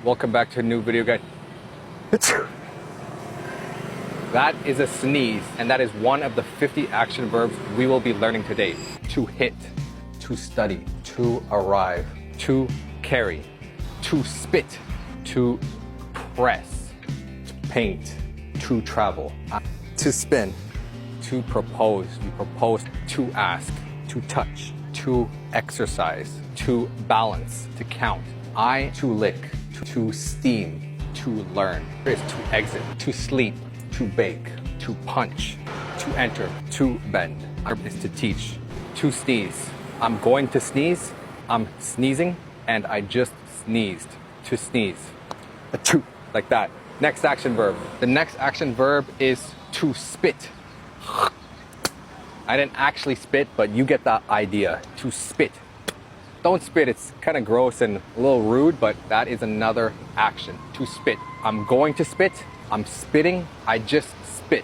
Welcome back to a new video, guys. That is a sneeze, and that is one of the 50 action verbs we will be learning today. To hit, to study, to arrive, to carry, to spit, to press, to paint, to travel, to spin, to propose, we propose, to ask, to touch, to exercise, to balance, to count, to lick, to steam, to learn, is to exit, to sleep, to bake, to punch, to enter, to bend, is to teach, to sneeze. I'm going to sneeze, I'm sneezing, and I just sneezed. To sneeze. Achoo, like that. Next action verb. The next action verb is to spit. I didn't actually spit, but you get the idea. To spit. Don't spit, it's kind of gross and a little rude, but that is another action. To spit. I'm going to spit, I'm spitting, I just spit.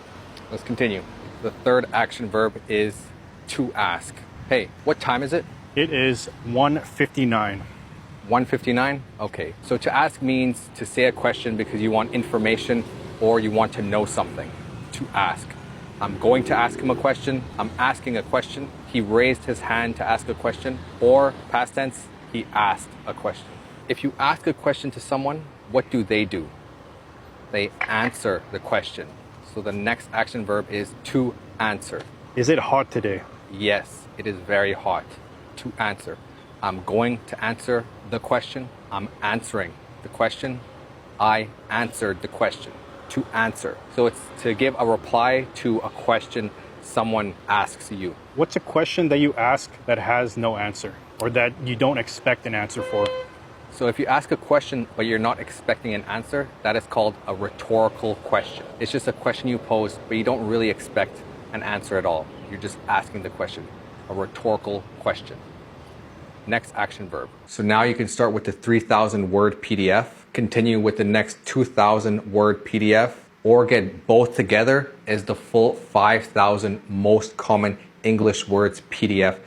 Let's continue. The third action verb is to ask. Hey, what time is it? It is 1:59. 1:59? Okay. So to ask means to say a question because you want information or you want to know something. To ask. I'm going to ask him a question. I'm asking a question. He raised his hand to ask a question. Or past tense, he asked a question. If you ask a question to someone, what do? They answer the question. So the next action verb is to answer. Is it hot today? Yes, it is very hot. To answer. I'm going to answer the question. I'm answering the question. I answered the question. To answer. So it's to give a reply to a question someone asks you. What's a question that you ask that has no answer or that you don't expect an answer for? So if you ask a question but you're not expecting an answer, that is called a rhetorical question. It's just a question you pose but you don't really expect an answer at all. You're just asking the question. A rhetorical question. Next action verb. So now you can start with the 3,000 word PDF, continue with the next 2,000 word PDF, or get both together as the full 5,000 most common English words PDF.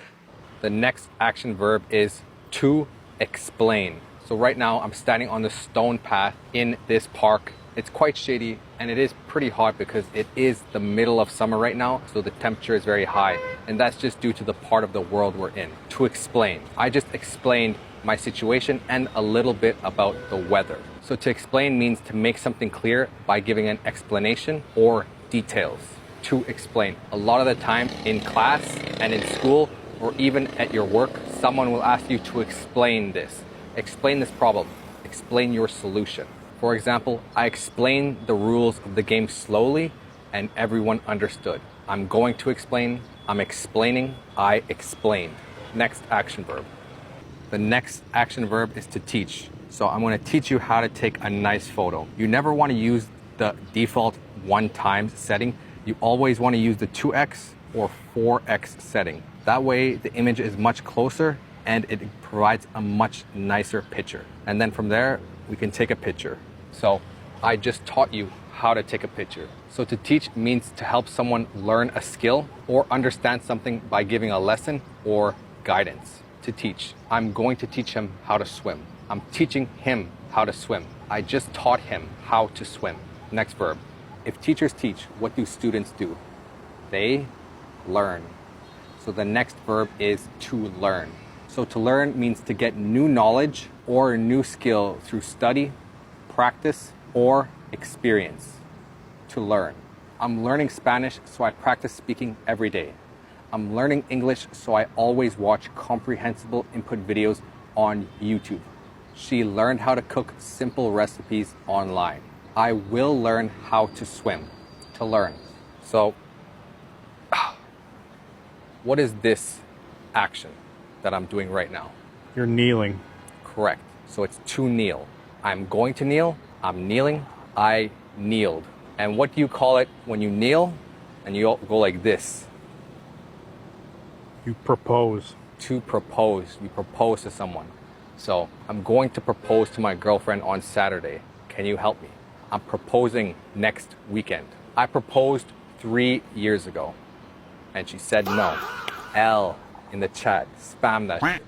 The next action verb is to explain. So right now I'm standing on the stone path in this park. It's quite shady and it is pretty hot because it is the middle of summer right now, so the temperature is very high, and that's just due to the part of the world we're in. To explain. I just explained my situation and a little bit about the weather. So to explain means to make something clear by giving an explanation or details. To explain. A lot of the time in class and in school or even at your work, someone will ask you to explain this. Explain this problem. Explain your solution. For example, I explained the rules of the game slowly and everyone understood. I'm going to explain, I'm explaining, I explained. Next action verb. The next action verb is to teach. So I'm going to teach you how to take a nice photo. You never want to use the default 1x setting. You always want to use the 2x or 4x setting. That way the image is much closer and it provides a much nicer picture. And then from there, we can take a picture. So I just taught you how to take a picture. So to teach means to help someone learn a skill or understand something by giving a lesson or guidance. To teach. I'm going to teach him how to swim. I'm teaching him how to swim. I just taught him how to swim. Next verb. If teachers teach, what do students do? They learn. So the next verb is to learn. So to learn means to get new knowledge or a new skill through study, practice, or experience. To learn. I'm learning Spanish, so I practice speaking every day. I'm learning English, so I always watch comprehensible input videos on YouTube. She learned how to cook simple recipes online. I will learn how to swim. To learn. So, what is this action that I'm doing right now? You're kneeling. Correct. So it's to kneel. I'm going to kneel. I'm kneeling. I kneeled. And what do you call it when you kneel and you go like this? You propose. To propose. You propose to someone. So I'm going to propose to my girlfriend on Saturday. Can you help me? I'm proposing next weekend. I proposed 3 years ago and she said no. L in the chat. Spam that shit.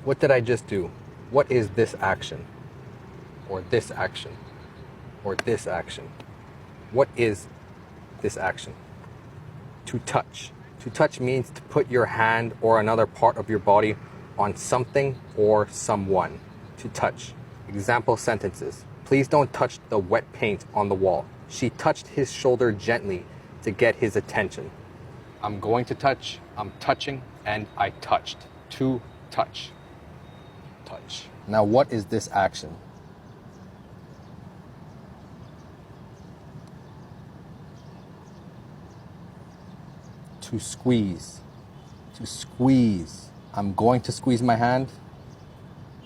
What did I just do? What is this action? Or this action? Or this action? What is this action? To touch. To touch means to put your hand or another part of your body on something or someone. To touch. Example sentences. Please don't touch the wet paint on the wall. She touched his shoulder gently to get his attention. I'm going to touch, I'm touching, and I touched. To touch. Touch. Now what is this action? To squeeze. To squeeze. I'm going to squeeze my hand.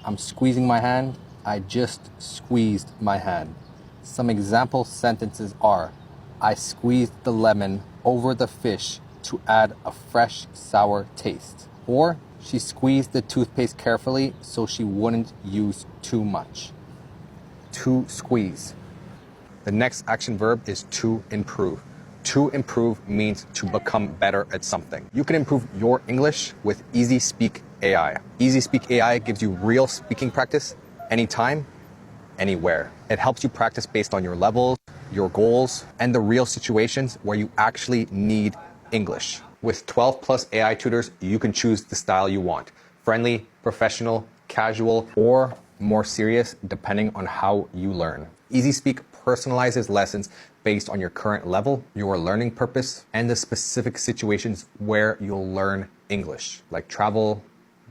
I'm squeezing my hand. I just squeezed my hand. Some example sentences are, I squeezed the lemon over the fish to add a fresh, sour taste. Or, she squeezed the toothpaste carefully so she wouldn't use too much. To squeeze. The next action verb is to improve. To improve means to become better at something. You can improve your English with Easy Speak AI. Easy Speak AI gives you real speaking practice anytime, anywhere. It helps you practice based on your levels, your goals, and the real situations where you actually need English. With 12 plus AI tutors, you can choose the style you want. Friendly, professional, casual, or more serious, depending on how you learn. Easy Speak personalizes lessons based on your current level, your learning purpose, and the specific situations where you'll learn English, like travel,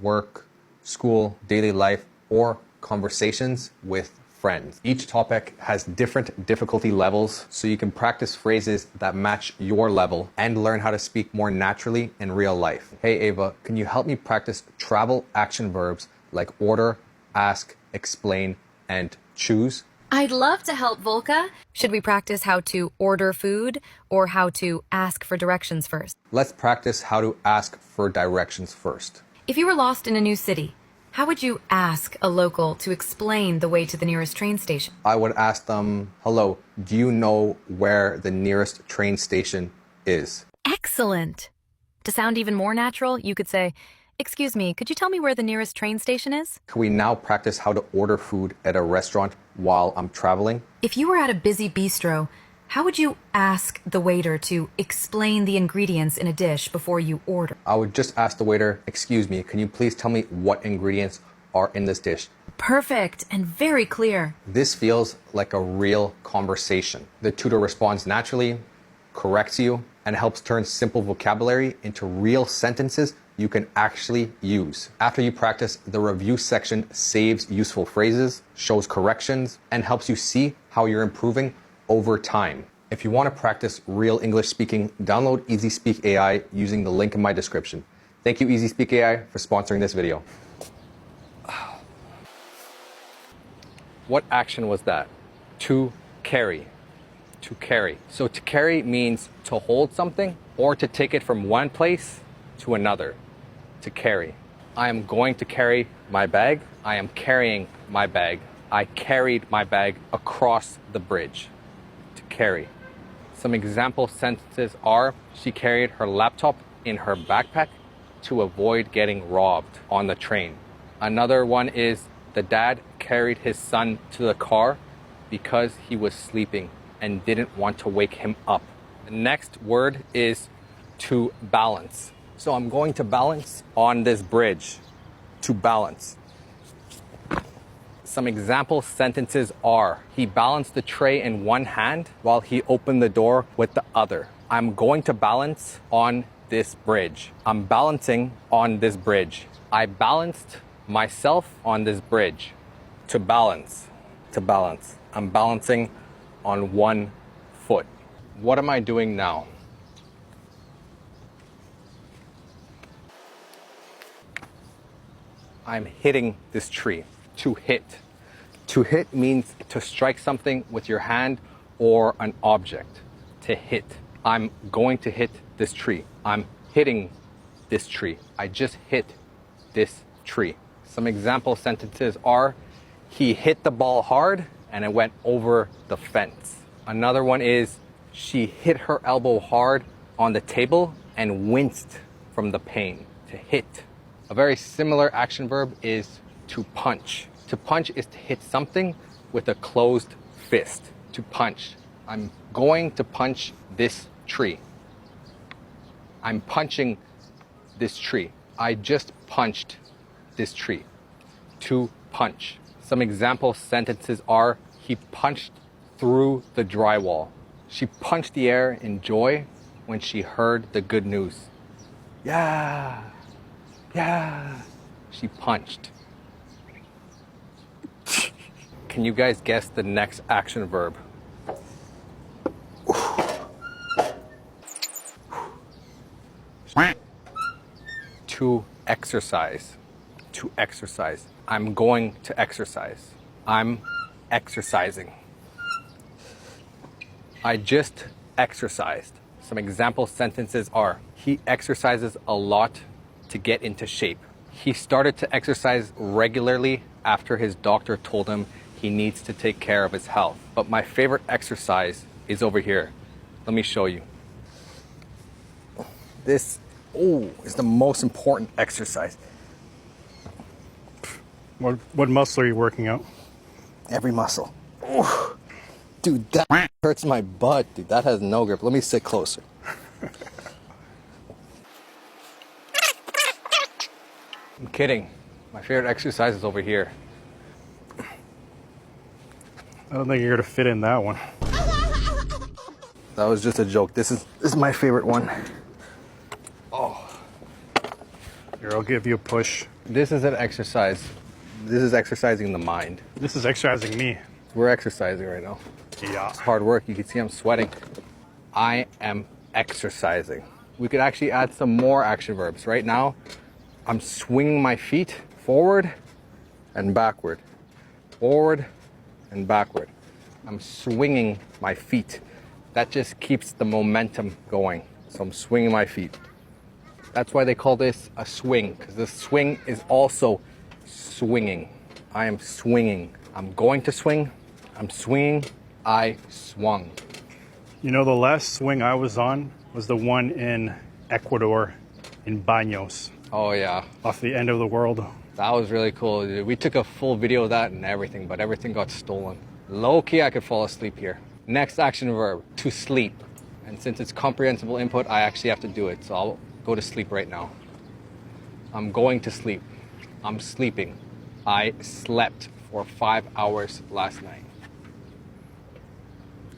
work, school, daily life, or conversations with friends. Each topic has different difficulty levels, so you can practice phrases that match your level and learn how to speak more naturally in real life. Hey Ava, can you help me practice travel action verbs like order, ask, explain, and choose? I'd love to help, Volka. Should we practice how to order food or how to ask for directions first? Let's practice how to ask for directions first. If you were lost in a new city, how would you ask a local to explain the way to the nearest train station? I would ask them, hello, do you know where the nearest train station is? Excellent. To sound even more natural, you could say, excuse me, could you tell me where the nearest train station is? Can we now practice how to order food at a restaurant while I'm traveling? If you were at a busy bistro, how would you ask the waiter to explain the ingredients in a dish before you order? I would just ask the waiter, excuse me, can you please tell me what ingredients are in this dish? Perfect and very clear. This feels like a real conversation. The tutor responds naturally, corrects you, and helps turn simple vocabulary into real sentences you can actually use. After you practice, the review section saves useful phrases, shows corrections, and helps you see how you're improving over time. If you want to practice real English speaking, download Easy Speak AI using the link in my description. Thank you, Easy Speak AI, for sponsoring this video. What action was that? To carry. To carry. So to carry means to hold something or to take it from one place to another. To carry. I am going to carry my bag. I am carrying my bag. I carried my bag across the bridge. To carry. Some example sentences are, she carried her laptop in her backpack to avoid getting robbed on the train. Another one is, the dad carried his son to the car because he was sleeping and didn't want to wake him up. The next word is to balance. So I'm going to balance on this bridge. To balance. Some example sentences are, he balanced the tray in one hand while he opened the door with the other. I'm going to balance on this bridge. I'm balancing on this bridge. I balanced myself on this bridge. To balance. To balance. I'm balancing on one foot. What am I doing now? I'm hitting this tree. To hit. To hit means to strike something with your hand or an object. To hit. I'm going to hit this tree. I'm hitting this tree. I just hit this tree. Some example sentences are, he hit the ball hard and it went over the fence. Another one is, she hit her elbow hard on the table and winced from the pain. To hit. A very similar action verb is to punch. To punch is to hit something with a closed fist. To punch. I'm going to punch this tree. I'm punching this tree. I just punched this tree. To punch. Some example sentences are, he punched through the drywall. She punched the air in joy when she heard the good news. Yeah, yeah. She punched. Can you guys guess the next action verb? To exercise. To exercise. I'm going to exercise. I'm exercising. I just exercised. Some example sentences are, he exercises a lot to get into shape. He started to exercise regularly after his doctor told him he needs to take care of his health. But my favorite exercise is over here. Let me show you. This is the most important exercise. What muscle are you working out? Every muscle. Ooh. Dude, that hurts my butt. Dude, that has no grip. Let me sit closer. I'm kidding. My favorite exercise is over here. I don't think you're gonna fit in that one. That was just a joke. This is my favorite one. Oh. Here, I'll give you a push. This is an exercise. This is exercising the mind. This is exercising me. We're exercising right now. Yeah. It's hard work. You can see I'm sweating. I am exercising. We could actually add some more action verbs. Right now, I'm swinging my feet forward and backward. Forward and backward. I'm swinging my feet. That just keeps the momentum going. So I'm swinging my feet. That's why they call this a swing, because the swing is also swinging. I am swinging. I'm going to swing. I'm swinging. I swung. You know, the last swing I was on was the one in Ecuador, in Baños, Oh yeah, off the end of the world. that was really cool, dude. We took a full video of that and everything, but everything got stolen. Low key, I could fall asleep here. Next action verb, to sleep. And since it's comprehensible input, I actually have to do it. So I'll go to sleep right now. I'm going to sleep. I'm sleeping. I slept for 5 hours last night.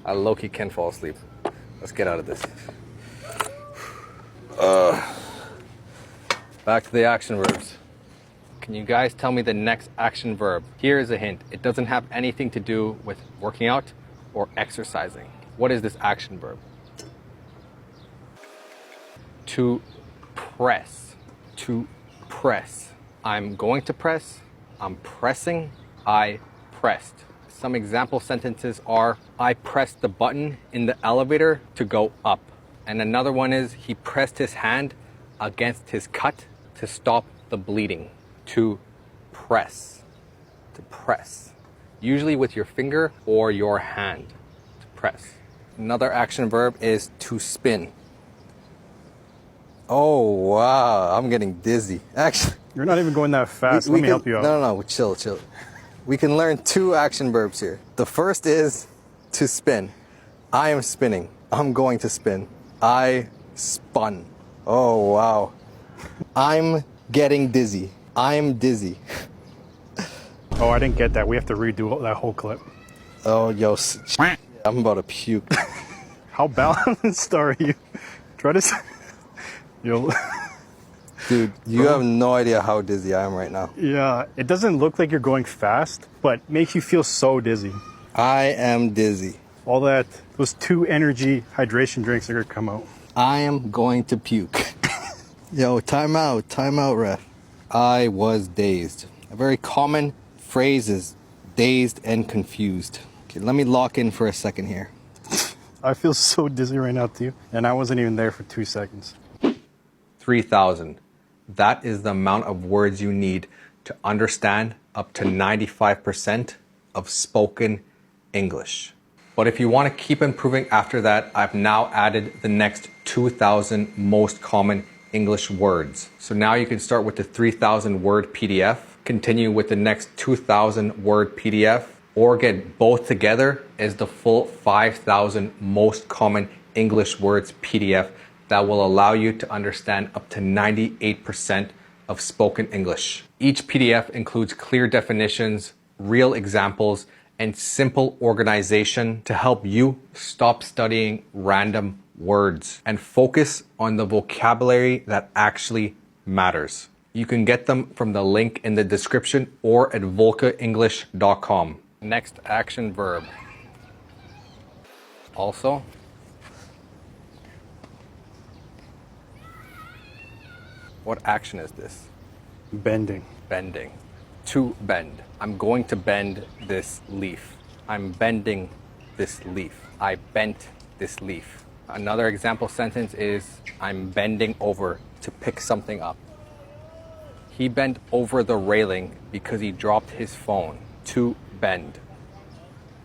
I low-key can fall asleep. Let's get out of this. Back to the action verbs. Can you guys tell me the next action verb? Here is a hint. It doesn't have anything to do with working out or exercising. What is this action verb? To press. To press. I'm going to press. I'm pressing. I pressed. Some example sentences are, I pressed the button in the elevator to go up. And another one is, he pressed his hand against his cut to stop the bleeding. To press. To press. Usually with your finger or your hand. To press. Another action verb is to spin. Oh, wow. I'm getting dizzy. Actually, You're not even going that fast. Let me help you out. No, chill. We can learn 2 action verbs here. The first is to spin. I am spinning. I'm going to spin. I spun. Oh, wow. I'm getting dizzy. I'm dizzy. Oh, I didn't get that. We have to redo that whole clip. Oh, yo, I'm about to puke. How balanced are you? Try to... You'll... Dude, you have no idea how dizzy I am right now. Yeah, it doesn't look like you're going fast, but makes you feel so dizzy. I am dizzy. All that, those 2 energy hydration drinks are gonna come out. I am going to puke. Yo, time out, ref. I was dazed. A very common phrase is dazed and confused. Okay, let me lock in for a second here. I feel so dizzy right now too, and I wasn't even there for 2 seconds. 3,000. That is the amount of words you need to understand up to 95% of spoken English. But if you want to keep improving after that, I've now added the next 2,000 most common English words. So now you can start with the 3,000 word PDF, continue with the next 2,000 word PDF, or get both together is the full 5,000 most common English words PDF that will allow you to understand up to 98% of spoken English. Each PDF includes clear definitions, real examples, and simple organization to help you stop studying random words and focus on the vocabulary that actually matters. You can get them from the link in the description or at volcaenglish.com. Next action verb. Also, what action is this? Bending. Bending. To bend. I'm going to bend this leaf. I'm bending this leaf. I bent this leaf. Another example sentence is I'm bending over to pick something up. He bent over the railing because he dropped his phone. To bend.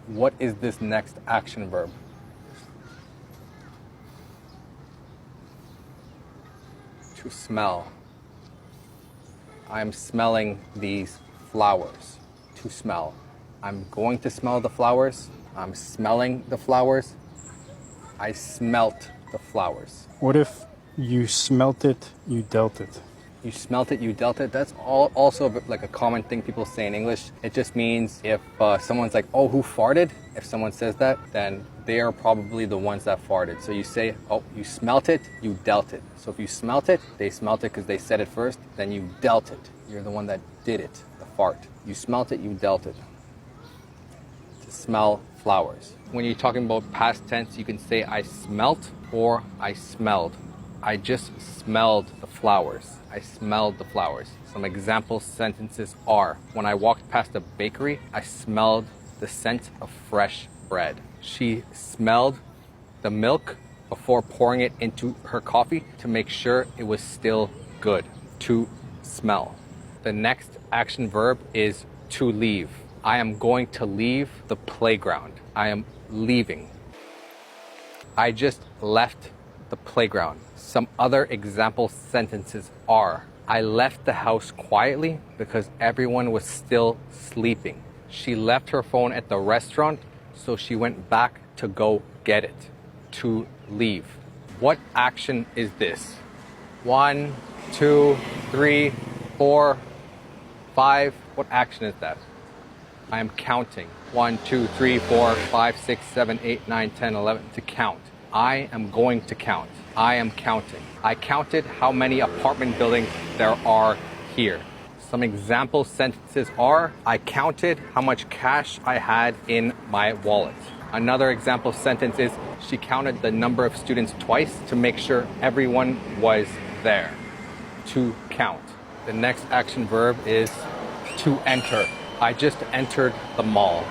What is this next action verb? To smell. I'm smelling these flowers. To smell. I'm going to smell the flowers. I'm smelling the flowers. I smelt the flowers. What if you smelt it, you dealt it? You smelt it, you dealt it. That's also like a common thing people say in English. It just means if someone's like, oh, who farted? If someone says that, then they are probably the ones that farted. So you say, oh, you smelt it, you dealt it. So if you smelt it, they smelt it because they said it first, then you dealt it. You're the one that did it, the fart. You smelt it, you dealt it. To smell flowers. When you're talking about past tense, you can say I smelt or I smelled. I just smelled the flowers. I smelled the flowers. Some example sentences are, when I walked past a bakery, I smelled the scent of fresh bread. She smelled the milk before pouring it into her coffee to make sure it was still good. To smell. The next action verb is to leave. I am going to leave the playground. I am leaving. I just left the playground. Some other example sentences are, I left the house quietly because everyone was still sleeping. She left her phone at the restaurant, so she went back to go get it. To leave. What action is this? 1, 2, 3, 4, 5. What action is that? I am counting. 1, 2, 3, 4, 5, 6, 7, 8, 9, 10, 11. To count. I am going to count. I am counting. I counted how many apartment buildings there are here. Some example sentences are, I counted how much cash I had in my wallet. Another example sentence is, she counted the number of students twice to make sure everyone was there. To count. The next action verb is to enter. I just entered the mall.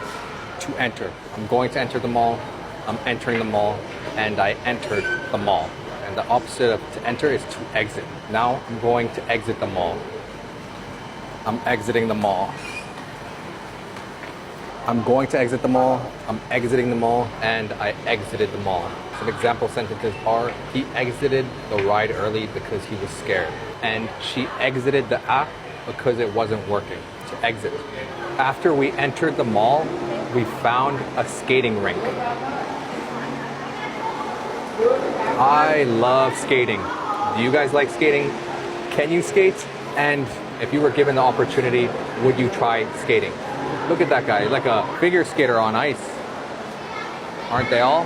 To enter. I'm going to enter the mall. I'm entering the mall. And I entered the mall. And the opposite of to enter is to exit. Now I'm going to exit the mall. I'm exiting the mall. I'm going to exit the mall. I'm exiting the mall. And I exited the mall. Some example sentences are, he exited the ride early because he was scared. And she exited the app because it wasn't working. To exit. After we entered the mall, we found a skating rink. I love skating. Do you guys like skating? Can you skate? And if you were given the opportunity, would you try skating? Look at that guy, like a figure skater on ice. Aren't they all?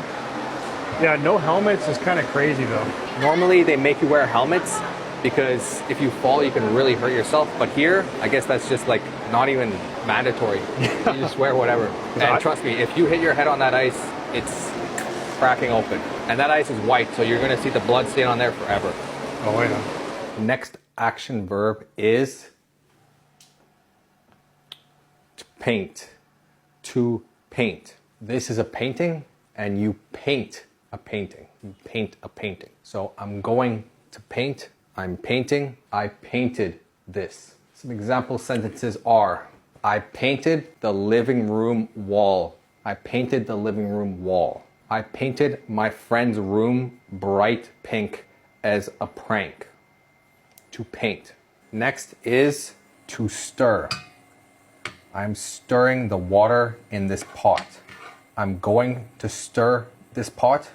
Yeah, no helmets is kind of crazy though. Normally they make you wear helmets because if you fall, you can really hurt yourself. But here, I guess that's just like not even mandatory. You just wear whatever. And trust me, if you hit your head on that ice, it's cracking open. And that ice is white, so you're gonna see the blood stain on there forever. Oh yeah. Next action verb is to paint. To paint. This is a painting, and you paint a painting. You paint a painting. So I'm going to paint. I'm painting. I painted this. Some example sentences are, I painted the living room wall. I painted the living room wall. I painted my friend's room bright pink as a prank. To paint. Next is To stir. I'm stirring the water in this pot. I'm going to stir this pot.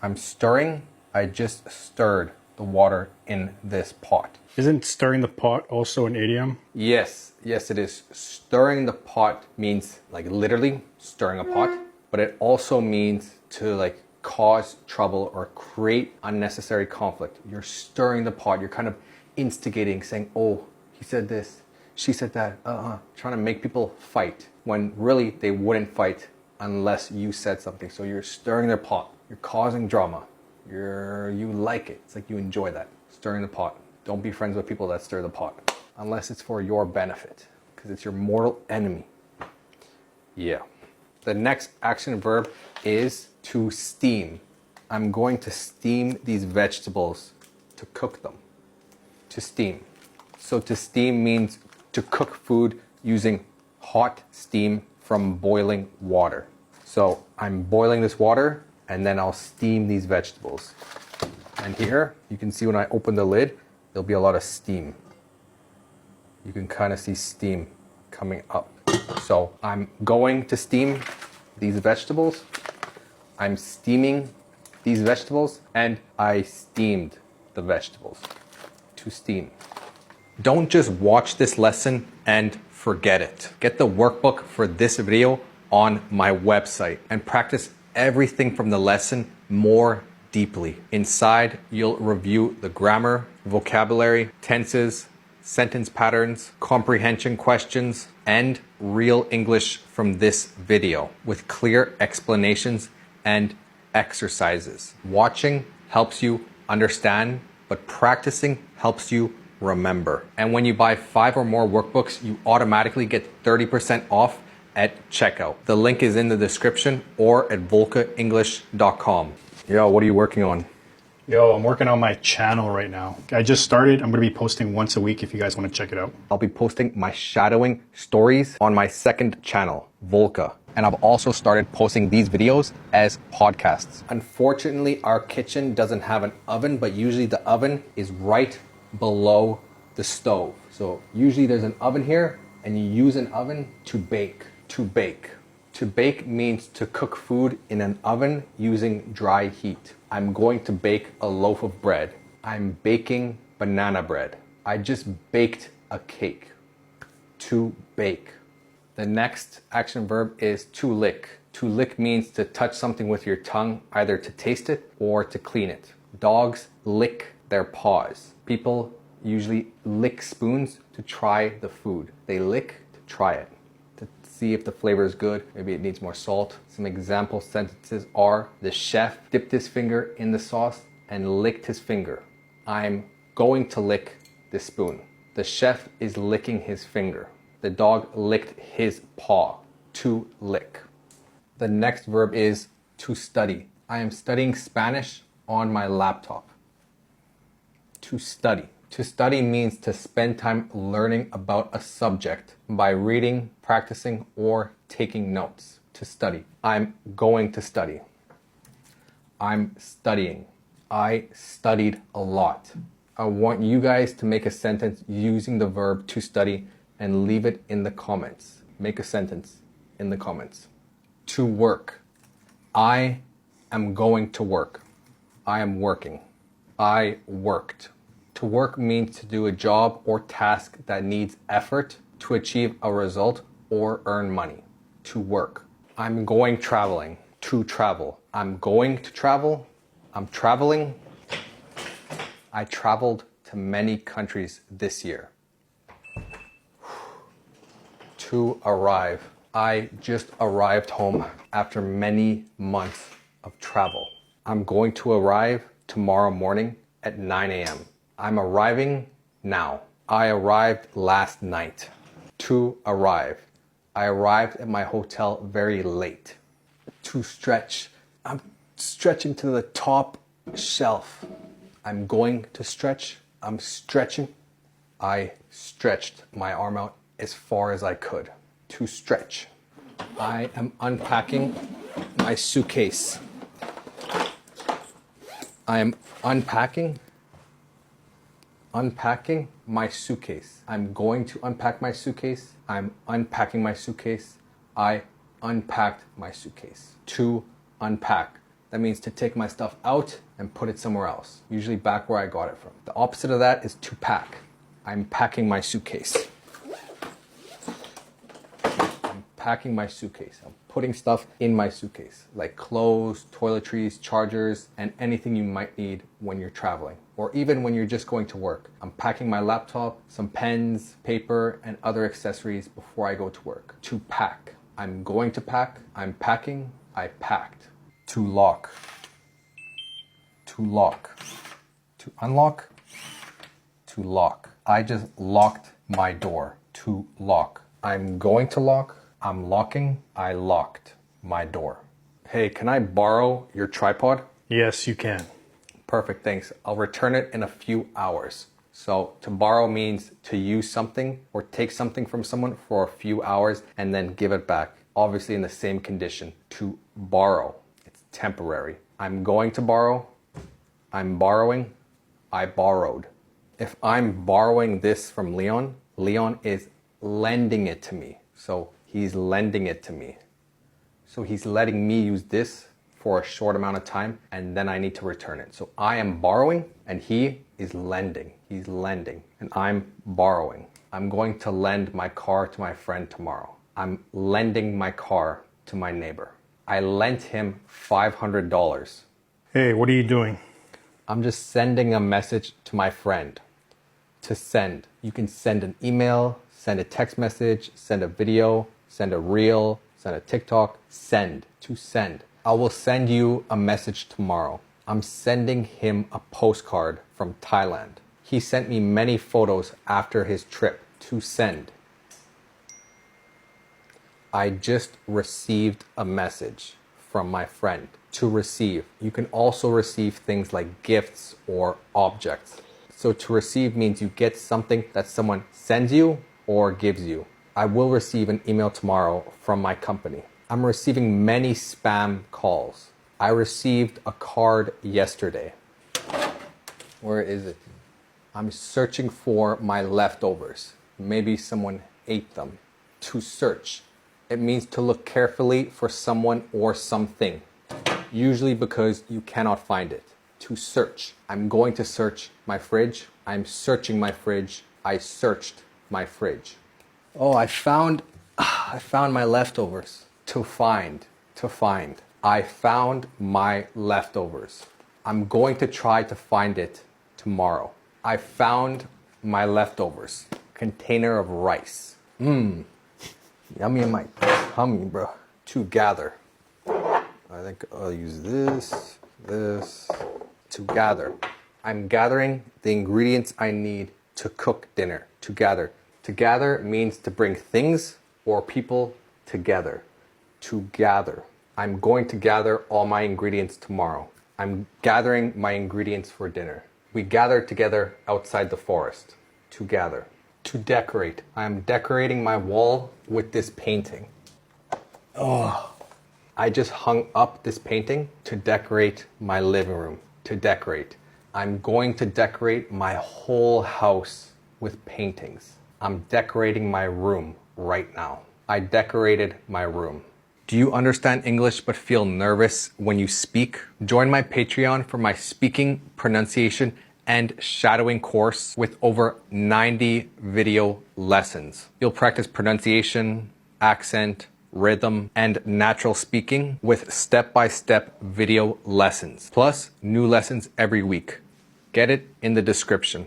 I'm stirring. I just stirred the water in this pot. Isn't stirring the pot also an idiom? Yes, it is. Stirring the pot means like literally stirring a pot, but it also means to like cause trouble or create unnecessary conflict. You're stirring the pot. You're kind of instigating, saying, oh, he said this, she said that, trying to make people fight when really they wouldn't fight unless you said something. So you're stirring their pot. You're causing drama. You like it. It's like you enjoy that. Stirring the pot. Don't be friends with people that stir the pot unless it's for your benefit because it's your mortal enemy. Yeah. The next action verb is to steam. I'm going to steam these vegetables to cook them. To steam. So to steam means to cook food using hot steam from boiling water. So I'm boiling this water and then I'll steam these vegetables. And here you can see when I open the lid, there'll be a lot of steam. You can kind of see steam coming up. So I'm going to steam these vegetables. I'm steaming these vegetables and I steamed the vegetables. To steam. Don't just watch this lesson and forget it. Get the workbook for this video on my website and practice everything from the lesson more deeply. Inside, you'll review the grammar, vocabulary, tenses, sentence patterns, comprehension questions, and real English from this video with clear explanations and exercises. Watching helps you understand, but practicing helps you remember. And when you buy 5 or more workbooks, you automatically get 30% off at checkout. The link is in the description or at volcaenglish.com. Yo, what are you working on? Yo, I'm working on my channel right now. I just started. I'm going to be posting once a week if you guys want to check it out. I'll be posting my shadowing stories on my second channel, Volca. And I've also started posting these videos as podcasts. Unfortunately, our kitchen doesn't have an oven, but usually the oven is right below the stove. So usually there's an oven here and you use an oven to bake. To bake. To bake means to cook food in an oven using dry heat. I'm going to bake a loaf of bread. I'm baking banana bread. I just baked a cake. To bake. The next action verb is to lick. To lick means to touch something with your tongue, either to taste it or to clean it. Dogs lick their paws. People usually lick spoons to try the food. They lick to try it, to see if the flavor is good. Maybe it needs more salt. Some example sentences are: the chef dipped his finger in the sauce and licked his finger. I'm going to lick the spoon. The chef is licking his finger. The dog licked his paw. To lick. The next verb is to study. I am studying Spanish on my laptop. To study. To study means to spend time learning about a subject by reading, practicing, or taking notes. To study. I'm going to study. I'm studying. I studied a lot. I want you guys to make a sentence using the verb to study and leave it in the comments. Make a sentence in the comments. To work. I am going to work. I am working. I worked. To work means to do a job or task that needs effort to achieve a result or earn money. To work. I'm going traveling. To travel. I'm going to travel. I'm traveling. I traveled to many countries this year. To arrive. I just arrived home after many months of travel. I'm going to arrive tomorrow morning at 9 a.m. I'm arriving now. I arrived last night. To arrive. I arrived at my hotel very late. To stretch. I'm stretching to the top shelf. I'm going to stretch. I'm stretching. I stretched my arm out as far as I could. To stretch. I am unpacking my suitcase. I am unpacking unpacking my suitcase. I'm going to unpack my suitcase. I'm unpacking my suitcase. I unpacked my suitcase. To unpack. That means to take my stuff out and put it somewhere else, usually back where I got it from. The opposite of that is to pack. I'm packing my suitcase. I'm packing my suitcase. I'm putting stuff in my suitcase, like clothes, toiletries, chargers, and anything you might need when you're traveling, or even when you're just going to work. I'm packing my laptop, some pens, paper, and other accessories before I go to work. To pack. I'm going to pack. I'm packing. I packed. To lock. To lock. To unlock. To lock. I just locked my door. To lock. I'm going to lock. I'm locking. I locked my door. Hey, can I borrow your tripod? Yes, you can. Perfect, thanks. I'll return it in a few hours. So to borrow means to use something or take something from someone for a few hours and then give it back. Obviously in the same condition. To borrow. It's temporary. I'm going to borrow. I'm borrowing. I borrowed. If I'm borrowing this from Leon, Leon is lending it to me. So he's lending it to me. So he's letting me use this for a short amount of time and then I need to return it. So I am borrowing and he is lending. He's lending and I'm borrowing. I'm going to lend my car to my friend tomorrow. I'm lending my car to my neighbor. I lent him $500. Hey, what are you doing? I'm just sending a message to my friend. To send. You can send an email, send a text message, send a video, send a reel, send a TikTok. Send. To send. I will send you a message tomorrow. I'm sending him a postcard from Thailand. He sent me many photos after his trip. To send. I just received a message from my friend. To receive. You can also receive things like gifts or objects. So to receive means you get something that someone sends you or gives you. I will receive an email tomorrow from my company. I'm receiving many spam calls. I received a card yesterday. Where is it? I'm searching for my leftovers. Maybe someone ate them. To search. It means to look carefully for someone or something, usually because you cannot find it. To search. I'm going to search my fridge. I'm searching my fridge. I searched my fridge. Oh, I found my leftovers. To find. To find. I found my leftovers. I'm going to try to find it tomorrow. I found my leftovers. Container of rice. Yummy in my tummy, bro. To gather. I think I'll use this. To gather. I'm gathering the ingredients I need to cook dinner. To gather. To gather means to bring things or people together. To gather. I'm going to gather all my ingredients tomorrow. I'm gathering my ingredients for dinner. We gather together outside the forest. To gather. To decorate. I am decorating my wall with this painting. Oh, I just hung up this painting to decorate my living room. To decorate. I'm going to decorate my whole house with paintings. I'm decorating my room right now. I decorated my room. Do you understand English but feel nervous when you speak? Join my Patreon for my speaking, pronunciation, and shadowing course with over 90 video lessons. You'll practice pronunciation, accent, rhythm, and natural speaking with step-by-step video lessons, plus new lessons every week. Get it in the description.